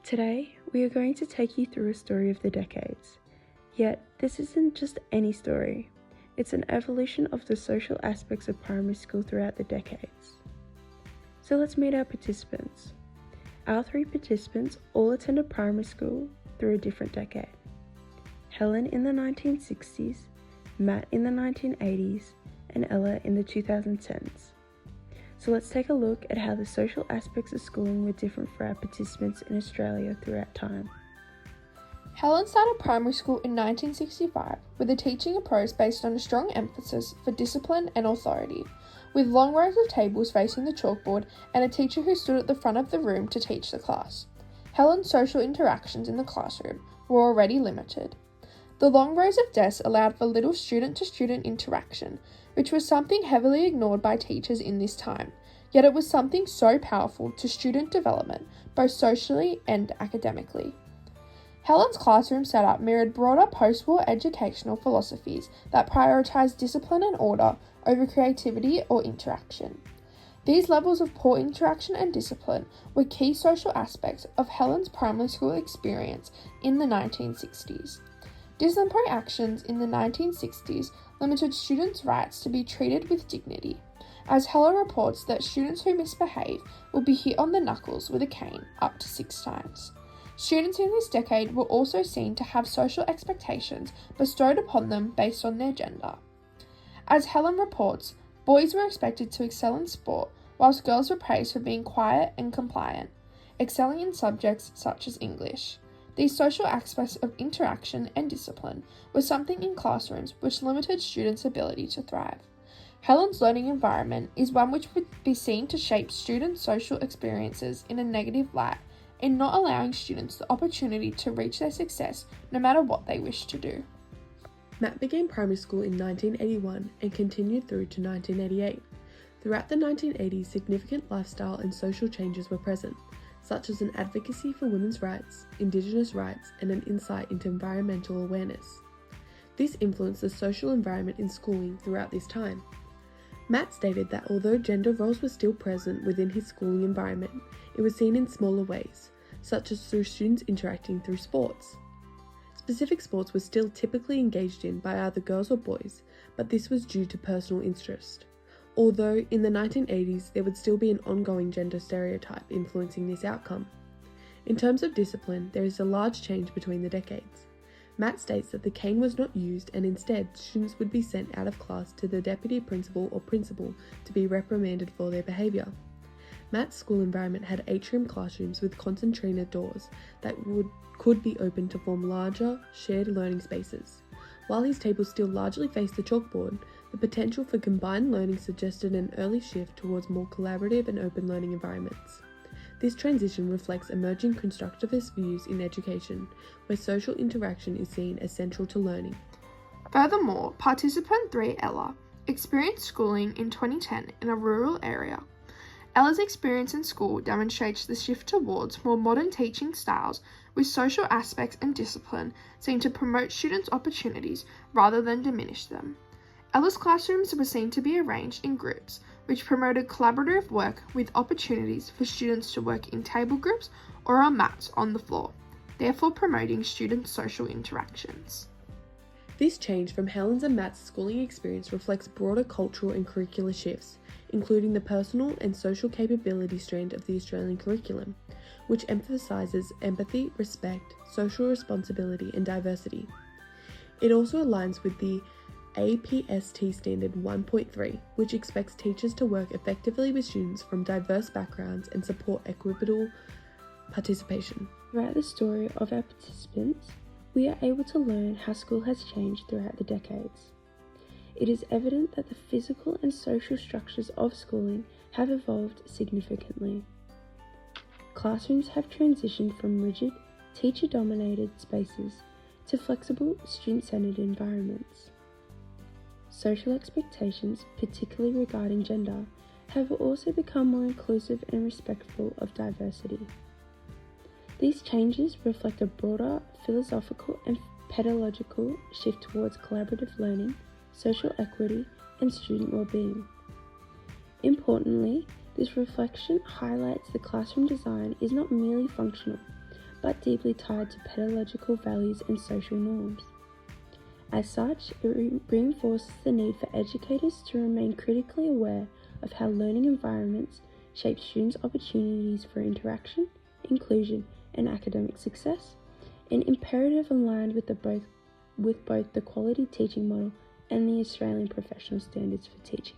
Today, we are going to take you through a story of the decades. Yet, this isn't just any story. It's an evolution of the social aspects of primary school throughout the decades. So let's meet our participants. Our three participants all attended primary school through a different decade. Helen in the 1960s, Matt in the 1980s, and Ella in the 2010s. So let's take a look at how the social aspects of schooling were different for our participants in Australia throughout time. Helen started primary school in 1965 with a teaching approach based on a strong emphasis for discipline and authority, with long rows of tables facing the chalkboard and a teacher who stood at the front of the room to teach the class. Helen's social interactions in the classroom were already limited. The long rows of desks allowed for little student-to-student interaction, which was something heavily ignored by teachers in this time, yet it was something so powerful to student development, both socially and academically. Helen's classroom setup mirrored broader post-war educational philosophies that prioritised discipline and order over creativity or interaction. These levels of poor interaction and discipline were key social aspects of Helen's primary school experience in the 1960s. Disciplinary actions in the 1960s limited students' rights to be treated with dignity, as Helen reports that students who misbehave will be hit on the knuckles with a cane up to 6 times. Students in this decade were also seen to have social expectations bestowed upon them based on their gender. As Helen reports, boys were expected to excel in sport, whilst girls were praised for being quiet and compliant, excelling in subjects such as English. These social aspects of interaction and discipline were something in classrooms which limited students' ability to thrive. Helen's learning environment is one which would be seen to shape students' social experiences in a negative light, in not allowing students the opportunity to reach their success no matter what they wish to do. Matt began primary school in 1981 and continued through to 1988. Throughout the 1980s, significant lifestyle and social changes were present, such as an advocacy for women's rights, Indigenous rights, and an insight into environmental awareness. This influenced the social environment in schooling throughout this time. Matt stated that although gender roles were still present within his schooling environment, it was seen in smaller ways, such as through students interacting through sports. Specific sports were still typically engaged in by either girls or boys, but this was due to personal interest. Although in the 1980s there would still be an ongoing gender stereotype influencing this outcome. In terms of discipline, there is a large change between the decades. Matt states that the cane was not used and instead students would be sent out of class to the deputy principal or principal to be reprimanded for their behaviour. Matt's school environment had atrium classrooms with concertina doors that could be opened to form larger, shared learning spaces. While his tables still largely faced the chalkboard, the potential for combined learning suggested an early shift towards more collaborative and open learning environments. This transition reflects emerging constructivist views in education, where social interaction is seen as central to learning. Furthermore, participant 3 Ella experienced schooling in 2010 in a rural area. Ella's experience in school demonstrates the shift towards more modern teaching styles, with social aspects and discipline seen to promote students' opportunities rather than diminish them. Ella's classrooms were seen to be arranged in groups, which promoted collaborative work with opportunities for students to work in table groups or on mats on the floor, therefore promoting students' social interactions. This change from Helen's and Matt's schooling experience reflects broader cultural and curricular shifts, including the personal and social capability strand of the Australian curriculum, which emphasises empathy, respect, social responsibility and diversity. It also aligns with the APST Standard 1.3, which expects teachers to work effectively with students from diverse backgrounds and support equitable participation. Throughout the story of our participants, we are able to learn how school has changed throughout the decades. It is evident that the physical and social structures of schooling have evolved significantly. Classrooms have transitioned from rigid, teacher-dominated spaces to flexible, student-centered environments. Social expectations, particularly regarding gender, have also become more inclusive and respectful of diversity. These changes reflect a broader philosophical and pedagogical shift towards collaborative learning, social equity, and student well-being. Importantly, this reflection highlights the classroom design is not merely functional, but deeply tied to pedagogical values and social norms. As such, it reinforces the need for educators to remain critically aware of how learning environments shape students' opportunities for interaction, inclusion, and academic success, an imperative aligned with both the quality teaching model and the Australian professional standards for teaching.